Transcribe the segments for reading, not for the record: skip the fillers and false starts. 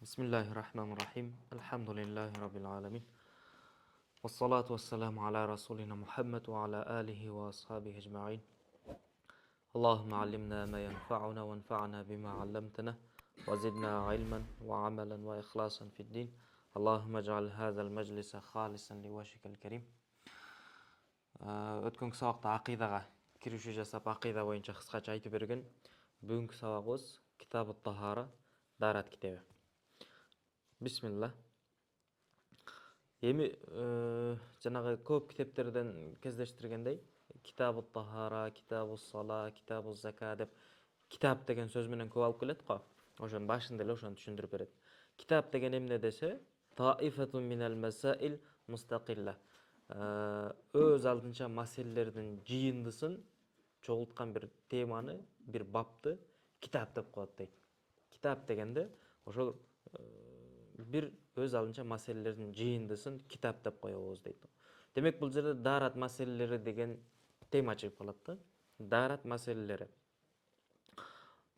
Bismillahirrahmanirrahim. Elhamdülillahi Rabbil alamin. Vessalatu vesselamu ala Rasulina Muhammed ve ala alihi ve ashabihi ecma'in. Allahümme allimna ma yenfa'una ve enfa'na bima allamtana ve zidna ilmen ve amelen ve ikhlasan fid din. Allahümme ec'al hazal meclise halisen li vajhikal kerim. Өткөнкү сабакта акыйдага киришүү жасап, акыйда боюнча кыскача айтып берген. Бүгүнкү сабагыбыз Китабут Тахара, Дарат китеби. Бисмилла. Эми жанагы көп китептерден кездештиргендей, Китабут Тахара, Китабус Сала, Китабус Зака деп китап деген сөз менен көп алып келет го. Ошонун башында эле ошону түшүндүрүп берет. Китап деген эмне десе, таифатун минал масаил мустақилла. Өз алдынча маселелердин жыйындысын чогулткан бир теманы, бир бапты китап деп коет дейт. Китап дегенде ошол бир өз алдынча маселелердин жыйындысын китап деп коебуз дейт. Демек бул жерде дарат маселелери деген тема чыгып калат да. Дарат маселелери.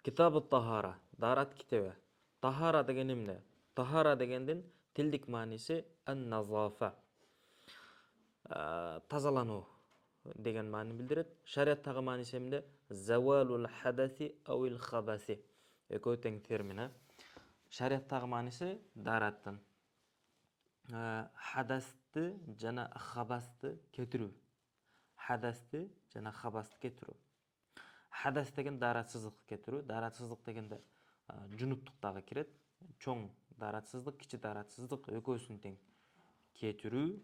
Китабут Тахара, дарат китеби. Тахара деген эмне? Тахара дегендин тилдик мааниси ан-назафа. Тазалануу деген маанини билдирет. Шариаттагы мааниси эмне? Завалул хадаси ауил хабаси. Экөө тең термин. Шариаттагы мааниси дараттын хадасты жана хабасты кетирүү. Хадасты жана хабасты кетирүү. Хадас деген даратсыздыкты кетирүү. Даратсыздык дегенде жунуптуктагы кирет. Чоң даратсыздык, кичи даратсыздык экөөсүн тең кетирүү.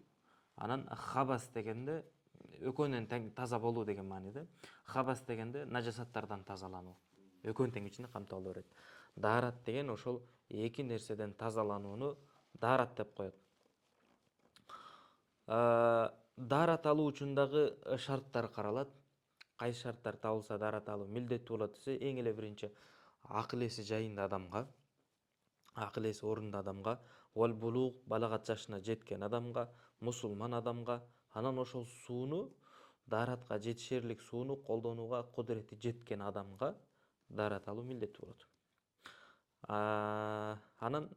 Анан хабас дегенде экөөнөн тең таза болуу деген мааниде. Хабас дегенде нажасаттардан тазалануу. Экөөнүн тең ичинде камтып ала берет. Дарат деген ошол эки нерседен тазаланууну дарат деп коет. Дарат алуу үчүн дагы шарттар каралат. Кайсы шарттар табылса дарат алуу милдеттүү болот десе, эң эле биринчи акыл эси жайында адамга, акыл эси орунда адамга, вал булуг балагат жашына жеткен адамга, мусулман адамга, анан ошол сууну, даратка жетишерлик сууну колдонууга кудурети жеткен адамга дарат алуу милдеттүү болот. Анан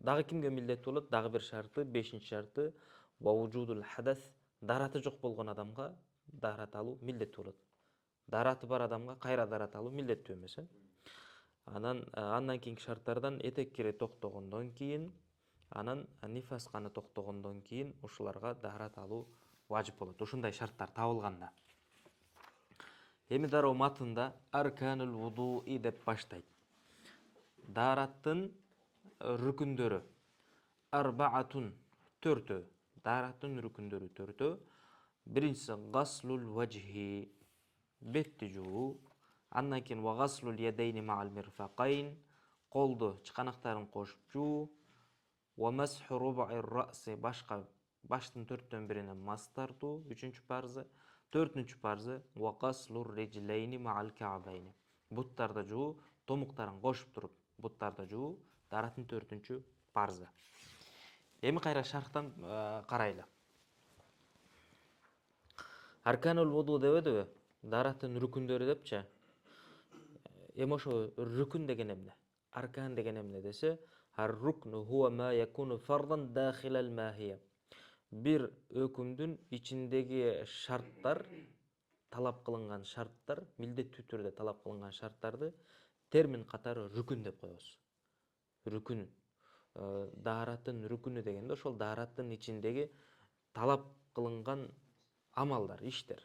дагы кимге милдеттүү болот? Дагы бир шарты, бешинчи шарты, ваужудул хадас, дараты жок болгон адамга дарат алуу милдеттүү болот. Дараты бар адамга кайра дарат алуу милдеттүү эмес. Андан кийинки шарттардан этек кире токтогондон кийин, анан нифас каны токтогондон кийин ушуларга дарат алуу важип болот. Ушундай шарттар табылганда. Эми дароо матында арканул вудуи деп баштайт. Дараттын рүкүндөрү. Арбаатун төртөө. Дараттын рүкүндөрү төртөө. Биринчиси гаслул вajhi, бетти жуу. Андан кийин ва гаслул ядейни маал мирфакайн, колду чыканактарын кошуп жуу. Ва масху рубаи раси, баштын төрттөн биринен мас тартуу, үчүнчү парзы. Төртүнчү парзы ва гаслур риджлейни маал каабайни, буттарды жуу, томуктарын кошуп туруп буттарды жуу, дараттын төртүнчү парзы. Эми кайра шархтан карайлы. Арканул вуду дебедиби? Дараттын рүкүндөрү депчи. Эми ошо рүкүн деген эмне? Аркан деген эмне десе, ар-рукну хуа ма якуну фардан дахилал махия. Бир өкүмдүн ичиндеги шарттар, талап кылынган шарттар, милдеттүү түрдө талап кылынган шарттарды термин катары рүкүн деп коебуз. Рүкүн. Дараттын рүкүнү дегенде ошол дараттын ичиндеги талап кылынган амалдар, иштер.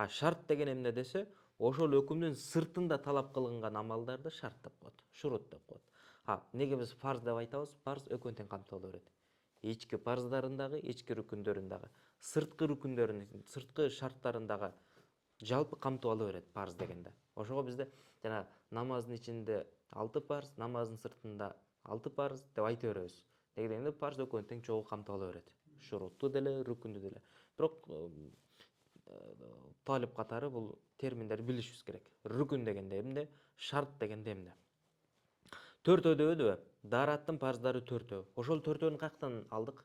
Шарт деген эмне десе, ошол өкүмдүн сыртында талап кылынган амалдарды шарт деп коет, шурут деп коет. Неге биз фарз деп айтабыз? Фарз экөөнүн тең камтып ала берет. Ички парздарын ички рүкүндөрүн сырткы рүкүндөрүн, сырткы шарттарын жалпы камтып ала берет парз дегенде. Ошого бизде жана намаздын ичинде 6 парз, намаздын сыртында 6 парз деп айта беребиз. Неге дегенде парз экөөнүн тең чогуу камтып ала берет. Шурутту деле, рүкүндү деле. Бирок талип катары бул терминдерди билишибиз керек. Рүкүн дегенде эмне? Шарт дегенде эмне? Төртөө дебедиби? Дараттын парздары төртөө. Ошол төртөөнү каяктан алдык?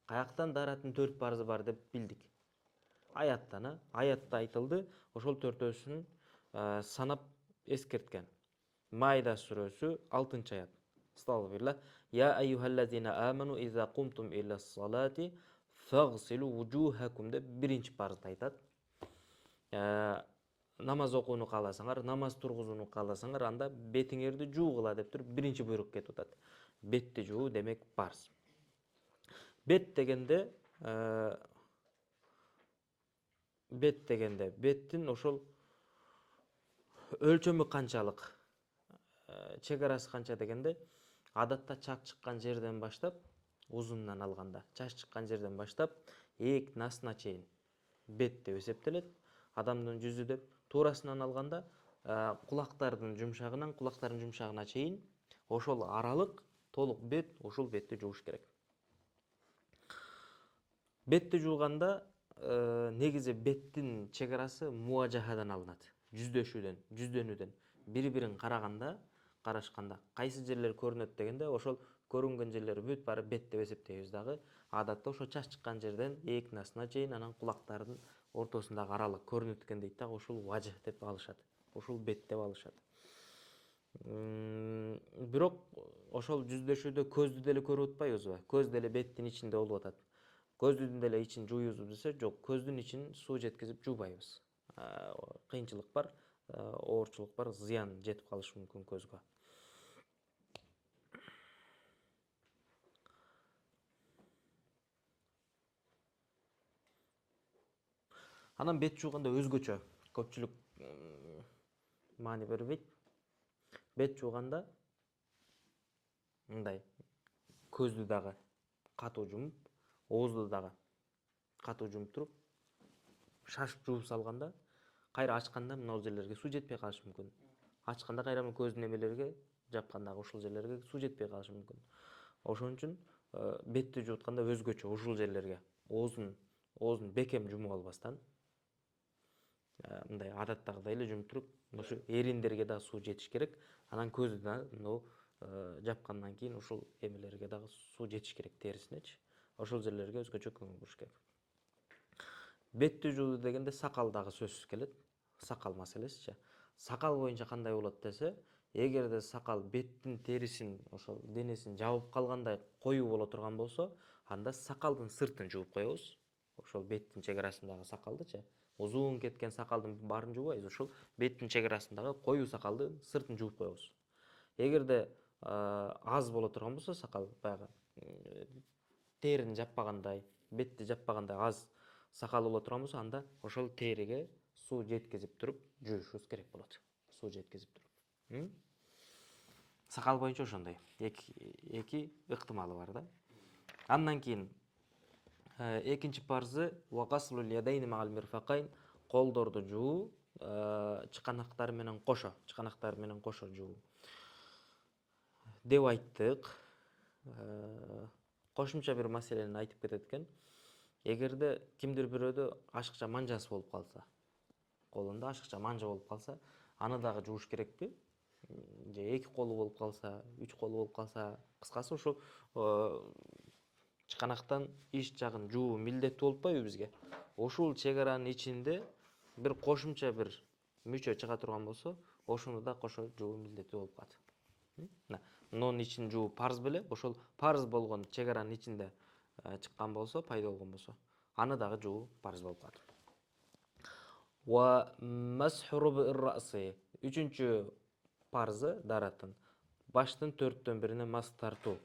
Каяктан дараттын 4 парзы бар деп билдик? Аяттан, аятта айтылды, ошол төртөөсүн санап эскерткен. Майда сүрөсү 6-аят. Estağfirullah. Ya eyyuhellezine amenu iza kumtum ila salati fagsilu vujuhakum deb birinchi parzda aytadi. Namaz okuunu kalasaңар, namaz turguzууну kalasaңар, анда бетиңерди жуугула деп туруп биринчи буйрук кетип атат. Бетти жуу демек парз. Бет дегенде беттин ошол өлчөмү канчалык, чек арасы канча дегенде, адатта чач чыккан жерден баштап, узунунан алганда, чач чыккан жерден баштап, ээк насына чейин бет деп эсептелет. Адамдын жүзү деп туурасынан алганда, кулактардын жумшагына чейин ошол аралык толук бет, ошол бетти жууш керек. Бетти жууганда негизи беттин чек арасы муажахадан алынат. Жүздөнүүдөн. Бири-бирин карашканда кайсы жерлер көрүнөт дегенде, ошол көрүнгөн жерлер бүт баары бет деп эсептейбиз дагы. Адатта ошо чач чыккан жерден ээк насына чейин, анан кулактардын ортосундагы аралык көрүнөт экен дейт дагы, ошол важх деп алышат. Ошол бет деп алышат. Бирок ошол жүздөшүүдө көздү деле көрүп атпайбызбы? Көз деле беттин ичинде болуп атат. Көздүн деле ичин жууйбузбу десе, жок, көздүн ичин суу жеткизип жуубайбыз. Кыйынчылык бар, оорчулук бар, зыян жетип калышы мүмкүн көзгө. Анан бет жууганда өзгөчө көпчүлүк маани бербейт. Бет жууганда мындай көздү дагы катуу жумуп, оозду дагы катуу жумуп туруп, шашып жууп салганда, кайра ачканда мына жерлерге суу жетпей калышы мүмкүн. Ачканда кайра көздүн эмелерге, жапкандагы ушул жерлерге суу жетпей калышы мүмкүн. Ошон үчүн бетти жуутканда өзгөчө ушул жерлерге оозун бекем жумуп албастан, мындай адаттагыдай эле жумуп туруп, ошо эриндерге да суу жетиш керек. Анан көздү да жапкандан кийин ушул эмелерге дагы суу жетиш керек, терисинечи. Ошол жерлерге өзгөчө көңүл буруш керек. Бетти жуу дегенде сакал дагы сөзсүз келет. Сакал маселесичи. Сакал боюнча кандай болот десе, эгерде сакал беттин терисин, ошол денесин жабып калгандай коюу боло турган болсо, анда сакалдын сыртын жууп коебуз. Ошол беттин чек арасындагы сакалдычы. Узун кеткен сакалдын баарын жуубайбыз, ошол беттин чек арасындагы коюу сакалдын сыртын жууп коебуз. Эгерде аз боло турган болсо сакал, баягы терини жаппагандай, бетти жаппагандай аз сакал боло турган болсо, анда ошол териге суу жеткизип туруп жуушубуз керек болот. Суу жеткизип туруп. Сакал боюнча ошондой. Эки ыктымалы бар да. Андан кийин экинчи парзы вагаслул ядайни мa'al mirfaqayn, колдорду жуу, чыканактар менен кошо жуу деп айттык. Кошумча бир маселени айтып кетет экен. Эгерде кимдир бирөөдө ашыкча манжасы болуп калса, колунда ашыкча манжа болуп калса, аны дагы жууш керекпи? Же эки колу болуп калса, үч колу болуп калса, кыскасы ошол чыканактан ич жагын жуу милдеттүү болуп атпайбы бизге? Ошол чек аранын ичинде бир кошумча бир мүчө чыга турган болсо, ошону да кошо жуу милдеттүү болуп калат. Нонун ичин жуу парз беле, ошол парз болгон чек аранын ичинде чыккан болсо, пайда болгон болсо, аны дагы жуу парз болуп калат. Ва масху руб'ир ра'си. Үчүнчү парзы дараттын баштын 4/1 мас тартуу.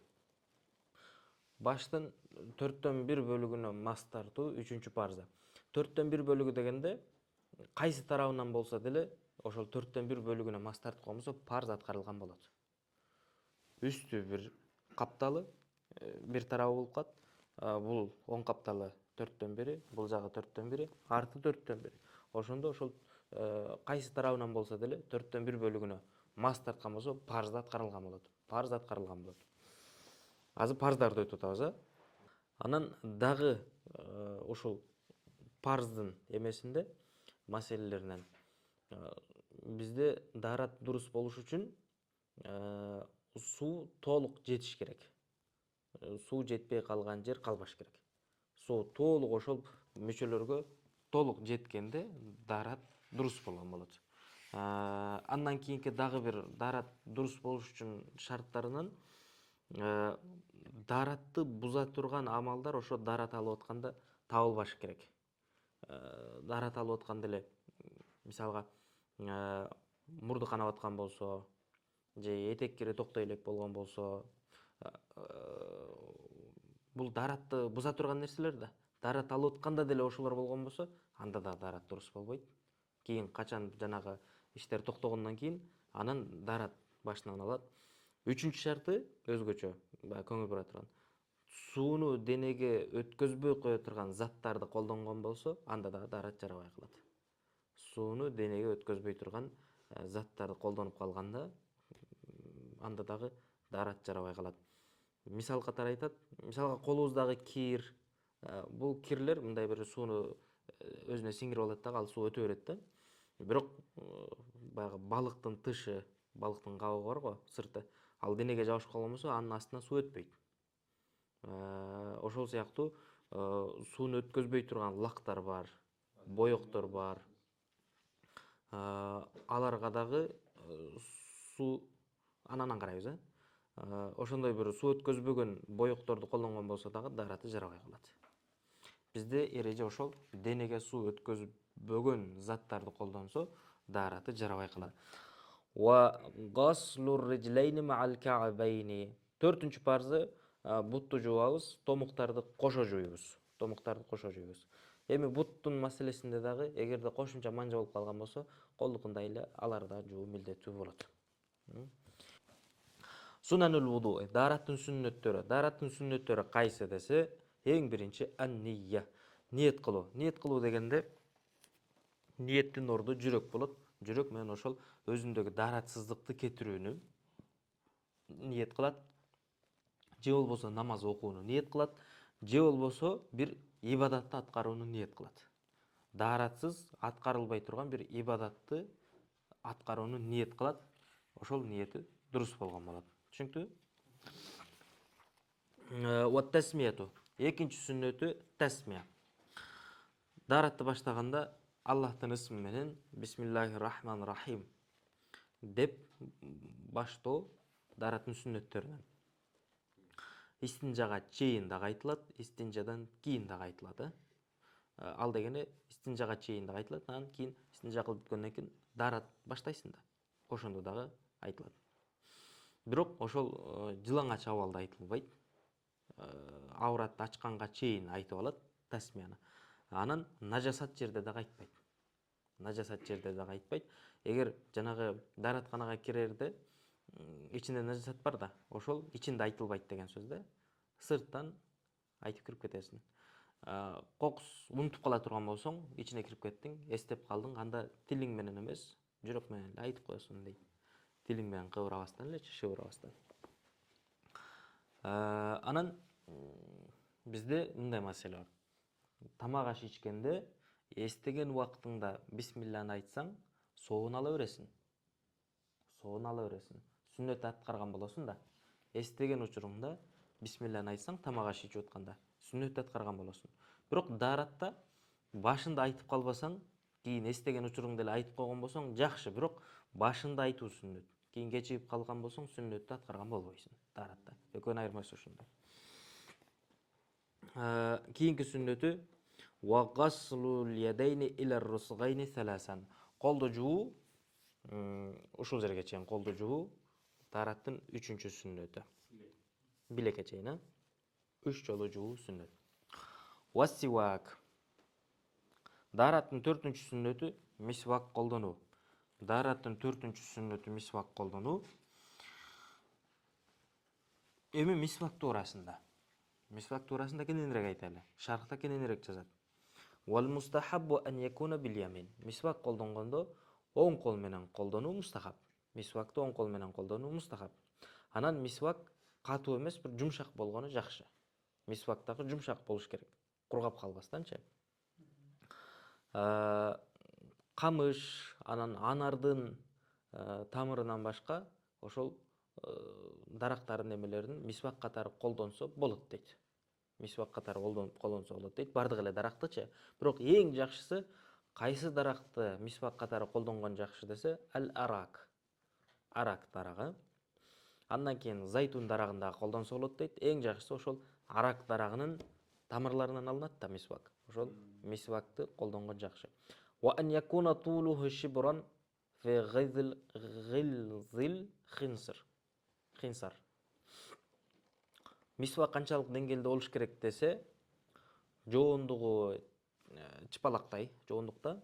Баштын 4/1 бөлүгүнө мас тартуу үчүнчү парзы. 4/1 бөлүгү дегенде кайсы тарабынан болсо деле, ошол 4/1 бөлүгүнө мас тарткан болсо, парз аткарылган болот. Үстү бир капталы, бир тарабы болуп калат. Бул оң капталы 4/1, бул жагы 4/1, арты 4/1. Ошондо ошол кайсы тарабынан болсо деле 4/1 бөлүгүнө мас тарткан болсо, парз аткарылган болот. Азыр парздарды өтүп атабыз. Анан дагы ушул парздын эмесинде, маселелеринен бизде даарат дурус болуш үчүн суу толук жетиш керек. Суу жетпей калган жер калбаш керек. Суу толук ошол мүчөлөргө толук жеткенде даарат дурус болгон болот. Андан кийинки дагы бир даарат дурус болуш үчүн шарттарынан Даратты буза турган амалдар ошо дарат алып атканда табылбашы керек. Дарат алып атканда эле мисалга мурду канап аткан болсо же этеккири токтой элек болгон болсо бул даратты буза турган нерселер да. Дарат алып атканда деле ошолор болгон болсо анда да дарат дурус болбойт. Кийин качан жанагы иштер токтогондон кийин анан дарат башынан алат. Үчүнчү шарты өзгөчө, баягы көңүл бура турган. Сууну денеге өткөзбөй кое турган заттарды колдонгон болсо, анда да дарат жарабай калат. Сууну денеге өткөзбөй турган заттарды колдонуп калганда, анда дагы дарат жарабай калат. Мисал катары айтат, мисалга колубуздагы кир, бул кирлер мындай бир сууну өзүнө сиңирип алат дагы, ал суу өтө берет да. Бирок баягы балыктын тышы, балыктын кабыгы бар го, сырты. Ал денеге жабышып калган болсо, анын астынан суу өтпөйт. Ошол сыяктуу сууну өткөзбөй турган лактар бар, боектор бар. Аларга дагы суу анан карайбыз, ошондой бир суу өткөзбөгөн боекторду колдонгон болсо дагы дараты жарабай калат. Бизде эреже ошол денеге суу өткөзбөгөн заттарды колдонсо, дараты жарабай калат. Ва гаслур риджлайни ма'ал кa'байни. Төртүнчү парзы бутту жуабыз, томуктарды кошо жуйбуз. Томуктарды кошо жуйбуз. Эми буттун маселесинде дагы эгерде кошумча манжа болуп калган болсо, колдукундай эле аларды да жуу милдеттүү болот. Сунанул вуду, дараттын сүннөттөрү. Дараттын сүннөттөрү кайсы десе, эң биринчи ан-нiyya. Ниет кылуу. Ниет кылуу дегенде ниеттин орду жүрөк болот. Жүрөк менен ошол өзүндөгү даратсыздыкты кетирүүнү ниет кылат. Же болбосо намаз окууну ниет кылат, же болбосо бир ибадатты аткарууну ниет кылат. Даратсыз аткарылбай турган бир ибадатты аткарууну ниет кылат. Ошол ниети дурус болгон болот. Түшүнүктүбү? Ва тасмияту. Экинчи сүннөтү тасмия. Даратты баштаганда Аллахтын ысмы менен Бисмиллахир-рахманир-рахим деп баштоо дараттын сүннөттөрүнөн. Истинжага чейин дагы айтылат, истинжадан кийин дагы айтылат. Ал дегени истинжага чейин дагы айтылат, анан кийин истинжа кылып бүткөндөн кийин дарат баштайсың да. Ошондо дагы айтылат. Бирок ошол жылаңач абалда айтылбайт. Ауратты ачканга чейин айтып алат тасмияны. Анан нажасат жерде дагы айтпайт. Нажасат жерде дагы айтпайт. Эгер жанагы даратканага кирерде ичинде нажасат бар да, ошол ичинде айтылбайт деген сөз да. Сырттан айтып кирип кетесиң. Кокус унутуп кала турган болсоң, ичине кирип кеттиң, эстеп калдың, анда тилиң менен эмес, жүрөк менен эле айтып коесуң дейт. Тилиң менен кыбырабастан элечи, шыбырабастан. Анан бизде мындай маселе бар. Тамак аш ичкенде эстеген убактыңда бисмилланы айтсаң, соон ала бересиң. Соон ала бересиң. Сүннөт аткарган болосуң да. Эстеген учуруңда бисмилланы айтсаң, тамак аш ичип атканда сүннөт аткарган болосуң. Бирок даратта башында айтып калбасаң, кийин эстеген учуруңда эле айтып койгон болсоң, жакшы, бирок башында айтуу сүннөт. Кийин кечигип калган болсоң, сүннөттү аткарган болбойсуң даратта. Экөөнүн айырмасы ошондой. Кийинки сүннөтү ва гаслул ядайни илар русгайни саласан. Колду жуу, ушул жерге чейин колду жуу дараттын үчүнчү сүннөтү. Билекке чейин, 3 жолу жуу сүннөт. Вассивак. Дараттын 4-үнчү сүннөтү мисвак колдонуу. Дараттын 4-үнчү сүннөтү мисвак колдонуу. Эми мисвак туурасында. Мисвак туурасында кененирээк айтайлы. Шархта кененирээк жазат. Вал мустахаббу ан якуна бил ямин. Мисвак колдонгондо оң кол менен колдонуу мустахаб. Мисвакты оң кол менен колдонуу мустахаб. Анан мисвак катуу эмес, бир жумшак болгону жакшы. Мисвак дагы жумшак болуш керек. Кургап калбастанчы. Камыш, анан анардын тамырынан башка ошол дарактардын эмелерин мисвак катары колдонсо болот дейт. Мисвак катары колдонсо болот дейт. Бардык эле дарактычы. Бирок эң жакшысы кайсы даракты мисвак катары колдонгон жакшы десе, ал-арак. Арак дарагы. Андан кийин зайтун дарагын да колдонсо болот дейт. Эң жакшысы ошол арак дарагынын тамырларынан алынат да мисвак. Ошол мисвакты колдонгон жакшы. Wa an yakuna tuluhu shibran fi ghilzil khinsar. Мисвак канчалык деңгээлде болуш керек десе, жоондугу чыпалактай, жоондукта,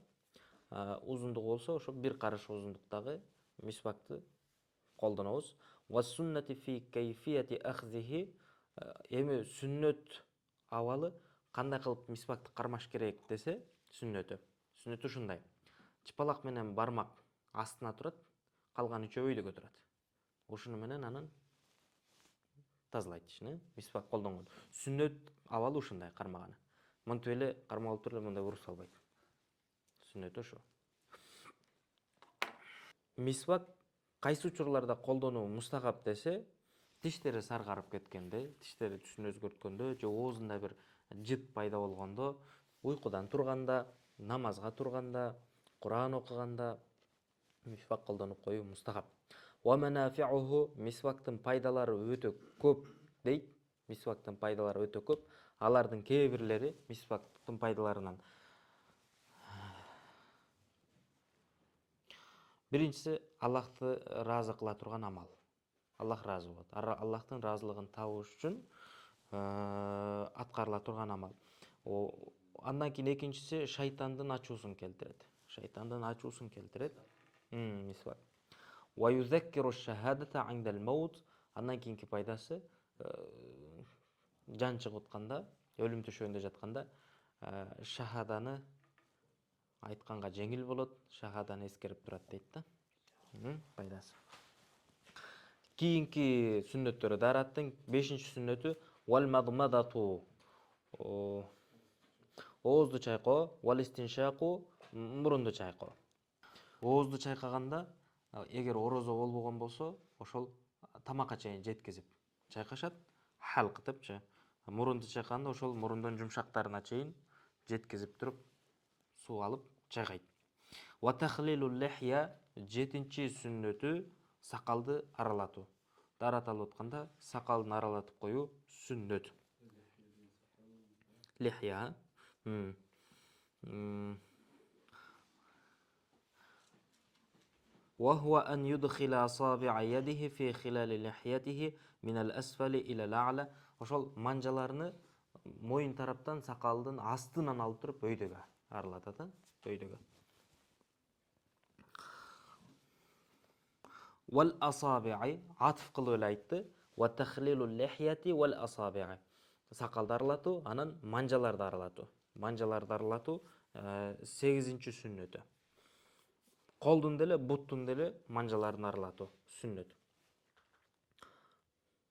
узундугу болсо ошо бир карыш узундуктагы мисвакты колдонобуз. Ва суннати фи кайфияти ахзихи, эми сүннөт абалы кандай кылып мисвакты кармаш керек десе, сүннөтү ушундай. Чыпалак менен бармак астына турат, калган үчөө өйдөгө турат. Ушуну менен анан тазалайт ишин, мисвак колдонгон. Сүннөт абалы ушундай кармаганы. Мынтип эле кармалып туруп эле мындай уруп салбайт. Сүннөт ошо. Мисвак кайсы учурларда колдонуу мустахап десе, тиштери саргарып кеткенде, тиштери түсүн өзгөрткөндө, же оозунда бир жыт пайда болгондо, уйкудан турганда, намазга турганда, Куран окуганда мисвак колдонуп коюу мустахап. Wa manafi'uhu, мисвактын пайдалары өтө көп дейт. Мисвактын пайдалары өтө көп. Алардын кээ бирлери мисвактын пайдаларынан. Биринчиси, Аллахты разы кыла турган амал. Аллах разы болот. Аллахтын разылыгын табыш үчүн аткарыла турган амал. Андан кийин экинчиси шайтандын ачуусун келтирет. Мисвак. Wa yuzakkiru ash-shahadata 'inda al-maut. Андан кийинки пайдасы, жан чыгытканда, өлүм төшөгүндө жатканда шахаданы айтканга жеңил болот, шахаданы эскерип турат дейт да. Пайдасы. Кийинки сүннөттөрү дараттын 5-чи сүннөтү wal madmadatu. Оозду чайкоо, wal istinshaqu, мурунду чайкоо. Оозду чайкаганда, эгер орозо болбогон болсо, ошол тамакка чейин жеткизип чайкашат, халкытыпчы. Мурунду чайкаганда ошол мурундун жумшактарына чейин жеткизип туруп суу алып чайкайт. Wa tahlilul lihya, 7-чи сүннөтү сакалды аралатуу. Дарат алып атканда сакалын аралатып коюу сүннөт. Lihya. وهو أن يدخل أصابع يده في خلال لحيته من الأسفل إلى الأعلى. Ошол манжаларны моюн тараптан сакалдын астынан алып туруп өйдөгө аралатат, өйдөгө. Wal asabi'i, атыф кылып эле айтты. Wa tahlilul lihyati wal asabi'i. Сакалды аралатуу, анан манжаларды аралатуу. Манжаларды аралатуу 8-чи сүннөтү. Колдун деле, буттун деле манжаларын аралатуу сүннөт.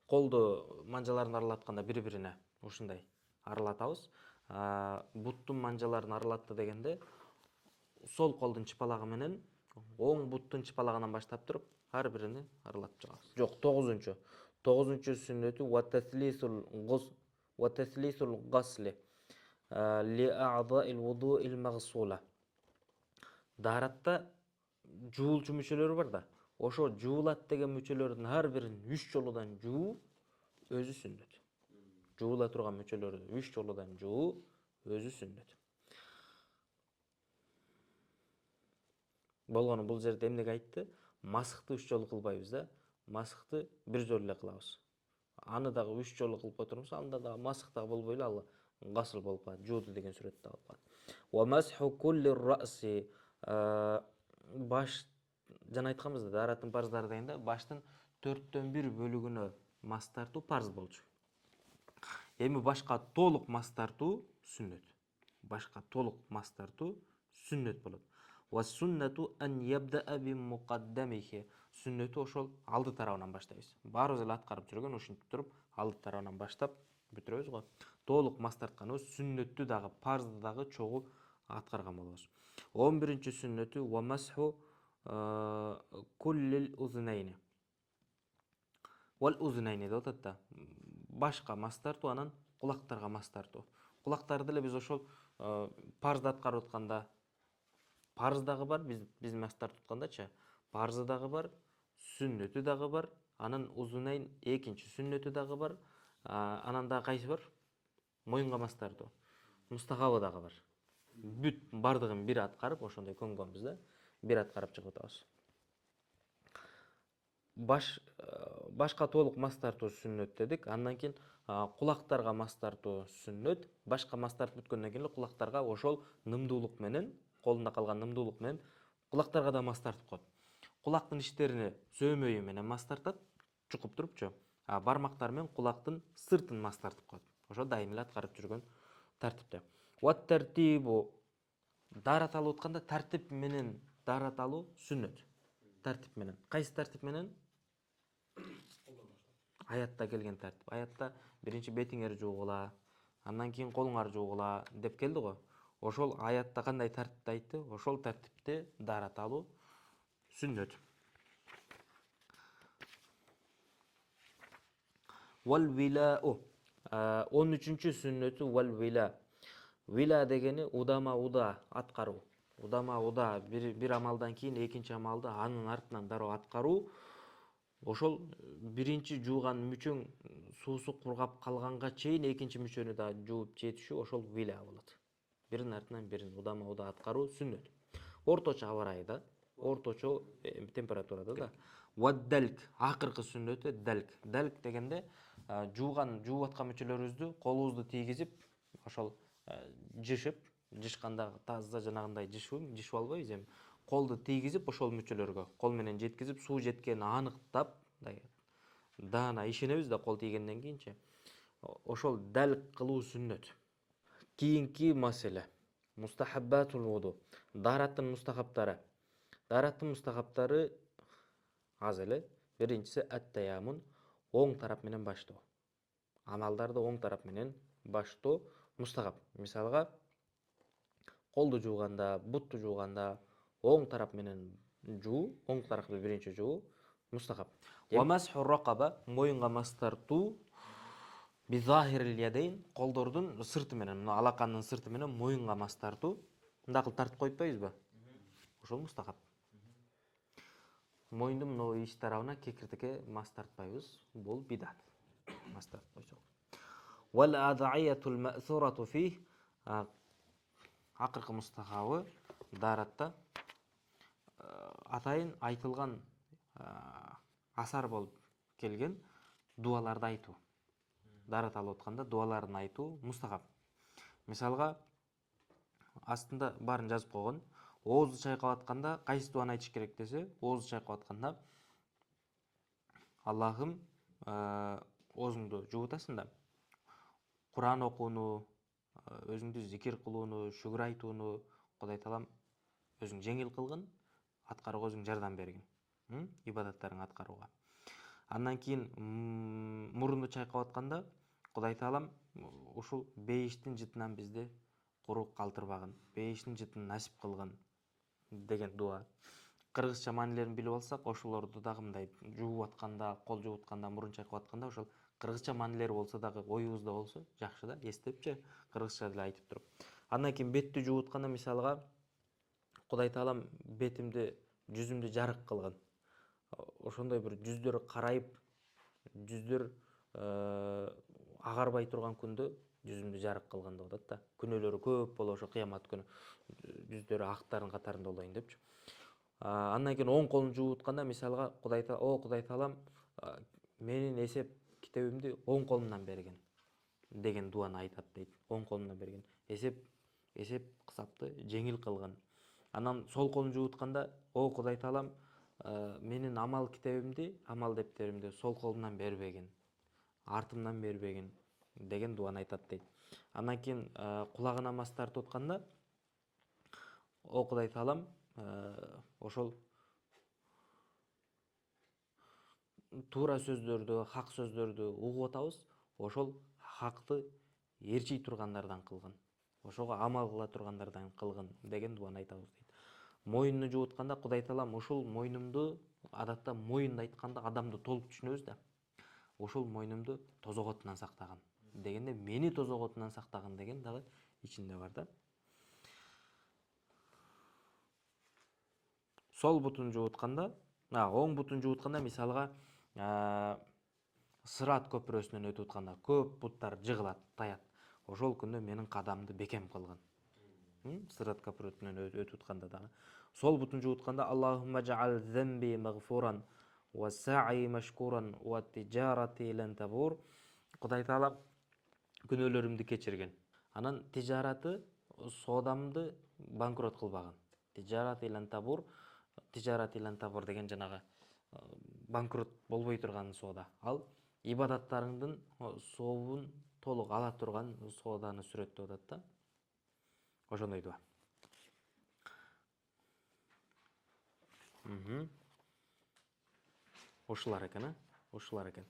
Колду манжаларын аралатканда бири-бирине ушундай аралатабыз. Буттун манжаларын аралатты дегенде, сол колдун чыпалагы менен оң буттун чыпалагынан баштап туруп ар бирини аралатып чыгабыз. Жок, 9-чу. 9-чу сүннөтү wa tathlisul ghasli li a'dha'il wudu'il maghsula. Даратта жуулчу мүчөлөрү бар да. Ошо жуулат деген мүчөлөрдүн ар бирин 3 жолудан жуу өзү сүннөт. Жуула турган мүчөлөрдү 3 жолудан жуу өзү сүннөт. Болгону бул жерде эмнеге айтты? Масыхты 3 жолу кылбайбыз да. Масыхты бир жолу эле кылабыз. Аны дагы 3 жолу кылып отурмуз, анда дагы масых дагы болбой эле, ал гасыл болуп калат. Жууду деген сүрөттө алып калат. Wa mashu kulli ra'si, баш, жана айтканбыз да, дараттын парыздары дегенде баштын 4/1 бөлүгүнө мас тартуу парыз болчу. Эми башка толук мас тартуу сүннөт. Башка толук мас тартуу сүннөт болот. Wa sunnatu an yabda'a bi muqaddamihi. Сүннөтү ошол алды тарабынан баштайбыз. Баарыбыз эле аткарып жүргөн, ушинтип туруп алды тарабынан баштап бүтүрөбүз го. Толук мас тартканыбыз сүннөттү дагы, парызды дагы чогуу аткарган болобуз. 11-чи сүннөтү wa mashu kullil uznayni. Wal uznayni деп атат да. Башка мас тартуу, анан кулактарга мас тартуу. Кулактарды эле биз ошол парызды аткарып атканда парыз дагы бар, биз мас тартып аткандачы. Парызы дагы бар, сүннөтү дагы бар, Анын узунайын экинчи сүннөтү дагы бар. Анан дагы кайсы бар? Моюнга мас тартуу. Мустахабы дагы бар. Бүт бардыгын бир аткарып, ошондой көңгөнбүз да. Бир аткарып чыгып атабыз. Башка толук мас тартуу сүннөт дедик. Андан кийин кулактарга мас тартуу сүннөт. Башка мас тартып бүткөндөн кийин кулактарга ошол нымдуулук менен, колунда калган нымдуулук менен кулактарга да мас тартып коет. Кулактын иштерине сөөмөйү менен мас тартат, чукуп турупчу. Бармактары менен кулактын сыртын мас тартып коет. Ошо дайым эле аткарып жүргөн тартипте. Wat тартибу даарат алып атканда тартип менен даарат алуу сүннөт. Тартип менен. Кайсы тартип менен? Аятта келген тартип. Аятта биринчи бетиңер жуугула, андан кийин колуңар жуугула деп келди го. Ошол аятта кандай тартипти айтты? Ошол тартипте даарат алуу сүннөт. Wal wila'u 13-чү сүннөтү wal wila. Вила дегени удама уда аткаруу. Удама уда бир амалдан кийин экинчи амалды анын артынан дароо аткаруу. Ошол биринчи жууган мүчөң суусу кургап калганга чейин экинчи мүчөнү да жууп жетишүү ошол вила болот. Биринин артынан бирин удама уда аткаруу сүннөт. Орточо аба ырайда, орточо температурада да. Ваддалк акыркы сүннөтү далк. Далк дегенде жууп аткан мүчөлөрүбүздү колубузду тийгизип, ошол жышып, жышканда таза жанагындай жышып албайбыз эми. Колду тийгизип ошол мүчөлөргө кол менен жеткизип, суу жеткенин аныктап, даана ишенебиз да кол тийгенден кийинчи. Ошол далк кылуу сүннөт. Кийинки маселе. Мустахаббатул вуду. Даараттын мустахабтары. Даараттын мустахабтары аз эле. Биринчиси ат-таяммун, оң тарап менен баштоо. Амалдарды оң тарап менен баштоо мустахаб. Мисалга, колду жууганда, бутту жууганда оң тарап менен жуу, оң тарапты биринчи жуу мустахаб. Ва масху ракаба, моюнга мас тартуу бизахирил ядейн, колдордун сырты менен, алакандын сырты менен моюнга мас тартуу. Мындай кылып тартып коюп атпайбызбы? Ошол мустахаб. Моюндун мына ич тарабына кекиртикке мас тартпайбыз. Бул бидат. Мас тартып койсок. Вал ад'иятул ма'сурату фи, акыркы мустахабы дааратта атайын айтылган асар болуп келген дуаларды айтуу. Даарат алып атканда дуаларын айтуу мустахаб. Мисалга, астында барын жазып койгон. Оозду чайкап атканда кайсы дуаны айтыш керек десе, оозду чайкап атканда Аллахым, оозуңду жууп атасың да, Куран окууну, өзүңдү зикир кылууну, шүгүр айтууну Кудай Таалам өзүң жеңил кылгын, аткарууга өзүң жардам бергин. Ибадаттарыңды аткарууга. Андан кийин мурунду чайкап атканда Кудай Таалам ушул бейиштин жытынан бизди куру калтырбагын, бейиштин жытын насип кылгын деген дуа. Кыргызча маанилерин билип алсак, ошолорду дагы мындай жууп атканда, кол жууп атканда, мурун чайкап атканда ошол кыргызча маанилери болсо дагы оюбузда болсо жакшы да, эстепчи кыргызча деле айтып туруп. Андан кийин бетти жууп атканда мисалга Кудай Таалам бетимди, жүзүмдү жарык кылгын. Ошондой бир жүздөр карайып, жүздөр агарбай турган күндө жүзүмдү жарык кылган деп атат да. Күнөөлөрү көп боло, ошо кыямат күнү жүздөрү актардын катарында болоюн депчи. Андан кийин оң колун жууп атканда мисалга Кудай Таалам менин эсеп китебимди оң колумдан берген деген дуаны айтат дейт. Оң колумдан берген. Эсеп кысапты жеңил кылгын. Анан сол колун жууп атканда, Кудай Таалам менин амал китебимди, амал дептеримди сол колумдан бербегин, артымдан бербегин деген дуаны айтат дейт. Андан кийин кулагына мас тартып атканда, Кудай Таалам ошол туура сөздөрдү, хак сөздөрдү угуп атабыз, ошол хакты ээрчий тургандардан кылгын. Ошого амал кыла тургандардан кылгын деген дуаны айтабыз дейт. Моюнну жууп атканда Кудай Таалам ушул моюнумду, адатта моюнду айтканда адамды толук түшүнөбүз да. Ошол моюнумду тозоготунан сактагын дегенде, мени тозоготунан сактагын деген дагы ичинде бар да. Сол бутун жууп атканда, оң бутун жууп атканда мисалга Сырат көпүрөсүнөн өтүп атканда көп буттар жыгылат, таят. Ошол күндө менин кадамды бекем кылгын. Сырат көпүрөсүнөн өтүп атканда дагы. Сол бутун жууп атканда Аллахумма жаал замби магфуран ва са'i машкуран ва тижарати лан табур. Кудай Таала күнөөлөрүмдү кечирген. Анан тижараты соодамды банкрот кылбаган. Тижарати лан табур, тижарати лан табур деген жанагы банкрот болбой турган соода. Ал ибадаттарыңдын сообун толук ала турган сооданы сүрөттөп атат да. Ошондой дуа. Ушулар экен, ушулар экен.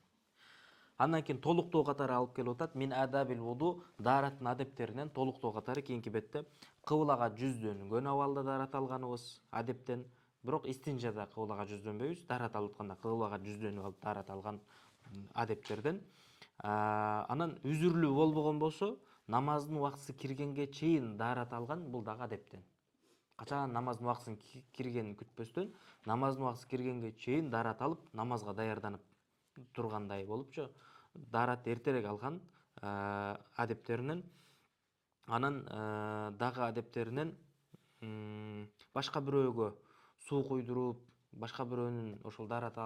Андан кийин толуктоо катары алып келип атат. Мин адабил вуду, даараттын адептеринен толуктоо катары кийинки бетте кыблага жүздөнгөн абалда даарат алганыбыз адептен. Бирок истинжада кыблага жүздөнбөйбүз. Даарат алып атканда кыблага жүздөнүп алып даарат алган адептерден. Анан үзүрлүү болбогон болсо, намаздын убактысы киргенге чейин даарат алган бул дагы адептен. Качан намаздын убактысын киргенин күтпөстөн, намаздын убактысы киргенге чейин даарат алып, намазга даярданып тургандай болупчу, даарат эртерээк алган адептеринен. Анан дагы адептеринен башка бирөөгө суу куйдуруп, башка бирөөнүн ошол даарат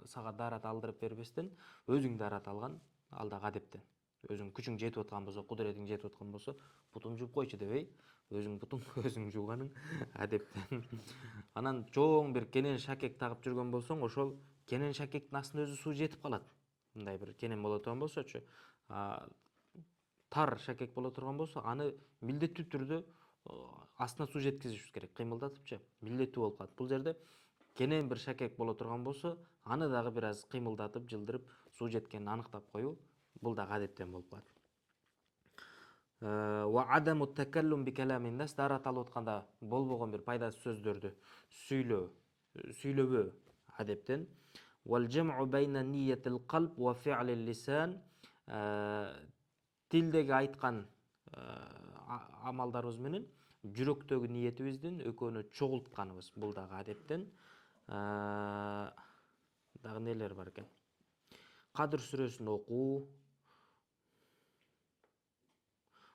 сага даарат алдырып бербестен, өзүң даарат алган, ал дагы адептен. Өзүң күчүң жетип аткан болсо, кудуретиң жетип аткан болсо, бутумду жууп койчу дебей, өзүң бутуң өзүң жууганың адептен. Анан чоң бир кенен шакек тагып жүргөн болсоң, ошол кенен шакектин астына өзү суу жетип калат. Мындай бир кенен боло турган болсочу, тар шакек боло турган болсо, аны милдеттүү түрдө астына суу жеткизишибиз керек, кыймылдатыпчы, милдеттүү болуп калат. Бул жерде кенен бир шакек боло турган болсо, аны дагы бир аз кыймылдатып, жылдырып, суу жеткенин аныктап коюу, бул дагы адептен болуп калат. Ва адаму такаллум би каламин нас, даарат алып атканда болбогон бир пайдасыз сөздөрдү сүйлөбөө адептен. Вал жам'у байна ниятил қалб ва фи'лил лисан, тилдеги айткан амалдарыбыз менен жүрөктөгү ниетибиздин экөөнү чогултканыбыз, бул дагы адептен. Дагы нелер бар экен? Кадыр сүрөсүн окуу,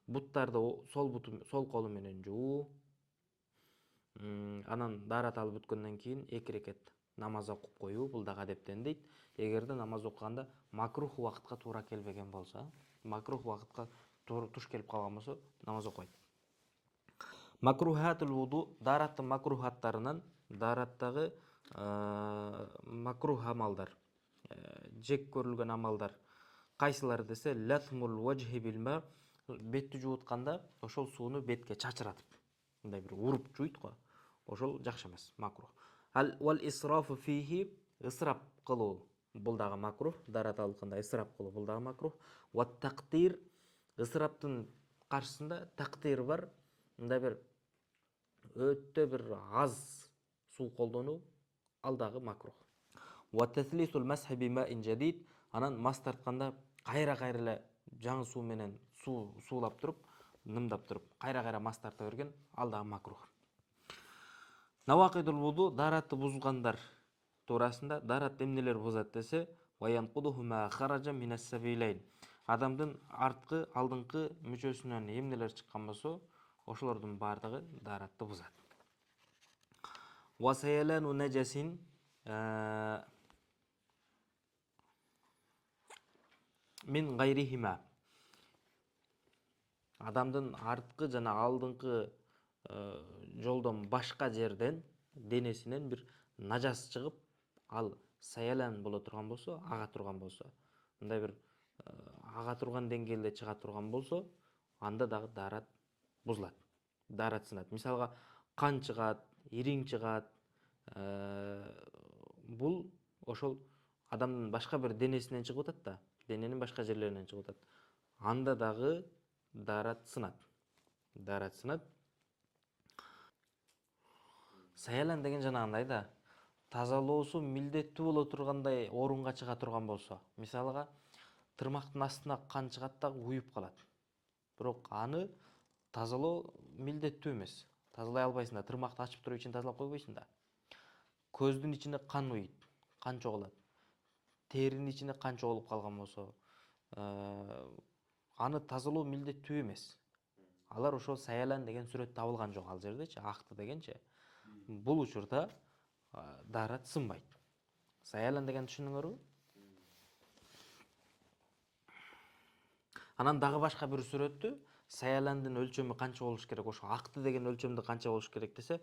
буттарды сол колу менен жуу, анан даарат алып бүткөндөн кийин 2 рекет намаз окуп коюу, бул дагы адептен дейт. Эгерде намаз окуганда макрух убакытка туура келбеген болсо, макрух убакытка туш келип калган болсо, намаз окубайт. Макрухатул вуду, даараттын макрухаттарынан, даараттагы макрух амалдар, жек көрүлгөн амалдар кайсылар десе, латмул вajhi бил ма, бетти жууп атканда ошол сууну бетке чачыратып, мындай бир уруп жуйт го, ошол жакшы эмес, макрух. Ал вал исрафу фихи, ысырап кылуу, бул дагы макрух, даарат алып атканда ысырап кылуу, бул дагы макрух. Ва тактир, ысыраптын каршысында тактир бар, мындай бир өтө бир аз суу колдонуу, ал дагы макрух. Ва таслисул масхи бима инжадид, анан мас тартканда кайра эле жаңы суу менен суулап туруп, нымдап туруп, кайра мас тарта берген, ал дагы макрух. Навакидул вуду, дааратты бузгандар туурасында, даарат эмнелер бузат десе, ваянкудуху ма хаража минас сабилайн, адамдын арткы, алдыңкы мүчөсүнөн эмнелер чыккан болсо, ошолордун баардыгы дааратты бузат. Васаялану najасин, мин гайрихима, адамдын арткы жана алдыңкы жолдон башка жерден, денесинен бир нажас чыгып, ал саялан боло турган болсо, ага турган болсо, мындай бир ага турган деңгээлде чыга турган болсо, анда дагы даарат бузулат, даарат сынат. Мисалга, кан чыгат, ириң чыгат, бул ошол адамдын башка бир денесинен чыгып атат да, дененин башка жерлеринен чыгып атат. Анда дагы даарат сынат. Даарат сынат. Саялан деген жанагындай да, тазалоосу милдеттүү боло тургандай орунга чыга турган болсо, мисалга, тырмактын астына кан чыгат да уюп калат. Бирок аны тазалоо милдеттүү эмес. Тазалай албайсың да, тырмакты ачып туруп ичин тазалап койбойсуң да. Көздүн ичине кан уйуйт, кан чогулат. теринин ичинде канча болуп калган болсо, аны тазалоо милдеттүү эмес. Алар ошол саялан деген сүрөт табылган жок ал жердечи, акты дегенчи. Бул учурда даарат сынбайт. Саялан деген түшүндүңөрбү? Анан дагы башка бир сүрөттү саяландын өлчөмү канча болуш керек, ошо акты деген өлчөмдө канча болуш керек десе,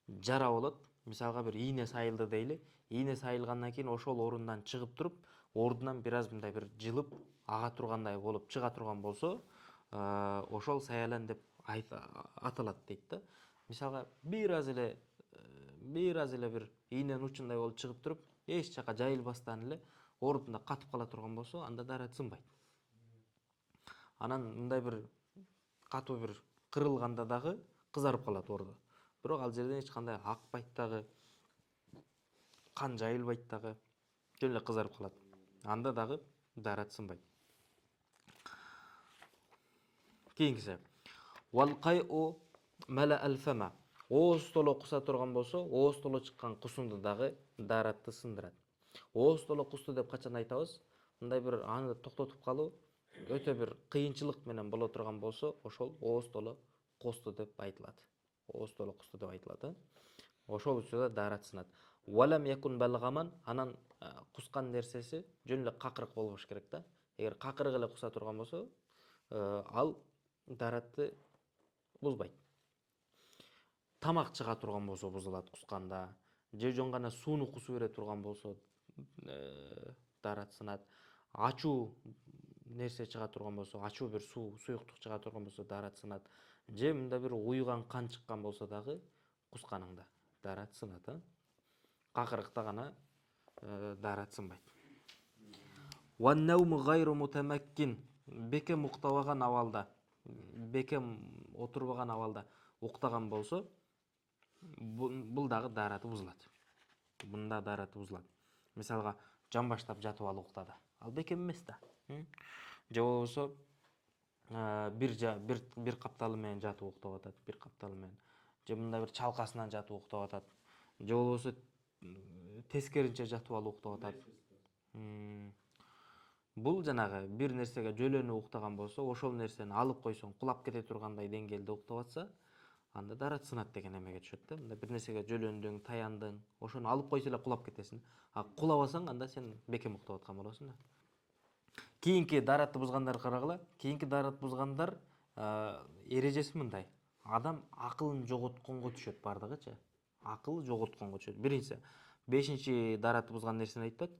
жара болот. Мисалга бир ийне сайылды дейли. Ийне сайылгандан кийин ошол орундан чыгып туруп, ордунан бир аз мындай бир жылып ага тургандай болуп чыга турган болсо, ошол саялан деп аталат дейт да. Мисалга бир аз эле бир ийненин учундай болуп чыгып туруп, эч жака жайылбастан эле ордунда катып кала турган болсо, анда даарат сынбайт. Анан мындай бир катуу бир кырылганда дагы кызарып калат орду. Бирок ал жерден эч кандай акпайт дагы, кан жайылбайт дагы, жөн эле кызарып калат. Анда дагы даарат сынбайт. Кийинкиси. Wal qay'u mala al-fama. Ооз толо куса турган болсо, ооз толо чыккан кусунду дагы дааратты сындырат. Ооз толо кусту деп качан айтабыз? Мындай бир аны токтотуп калуу өтө бир кыйынчылык менен боло турган болсо, ошол ооз толо кусту деп айтылат. Ооз толо кусту деп айтылат. Ошол учурда даарат сынат. Валам якун балгаман, анан кускан нерсеси жөн эле какырык болбош керек да. Эгер какырык эле куса турган болсо, ал дааратты бузбайт. Тамак чыга турган болсо бузулат кусканда, же жөн гана сууну кусу бере турган болсо даарат сынат. Ачуу нерсе чыга турган болсо, ачуу бир суюктук чыга турган болсо даарат сынат. Же мында бир уйган кан чыккан болсо дагы кусканыңда даарат сынат. Какырыкта гана даарат сынбайт. Wan nawmu gayru mutamakkin. Бекем уктабаган абалда, бекем отурбаган абалда уктаган болсо, бул дагы даараты бузулат. Бунда даараты бузулат. Мисалга, жамбаштап жатып алып уктады. Ал бекем эмес да. Же болбосо бир капталы менен жатып уктап атат, бир капталы менен. Же мындай бир чалкасынан жатып уктап атат. Же болбосо тескеринче жатып алып уктап атат. Бул жанагы бир нерсеге жөлөнүп уктаган болсо, ошол нерсени алып койсоң кулап кете тургандай деңгээлде уктап атса, анда даарат сынат деген эмеге түшөт да. Мында бир нерсеге жөлөндүң, таяндың, ошону алып койсо эле кулап кетесиң. А кулабасаң, анда сен бекем уктап аткан болосуң да. Кийинки дааратты бузгандар карагыла. Кийинки даарат бузгандар эрежеси мындай. Адам акылын жоготконго түшөт бардыгычы. Акыл жоготконго түшөт. Биринчиси, 5-чи дааратты бузган нерсени айтпат.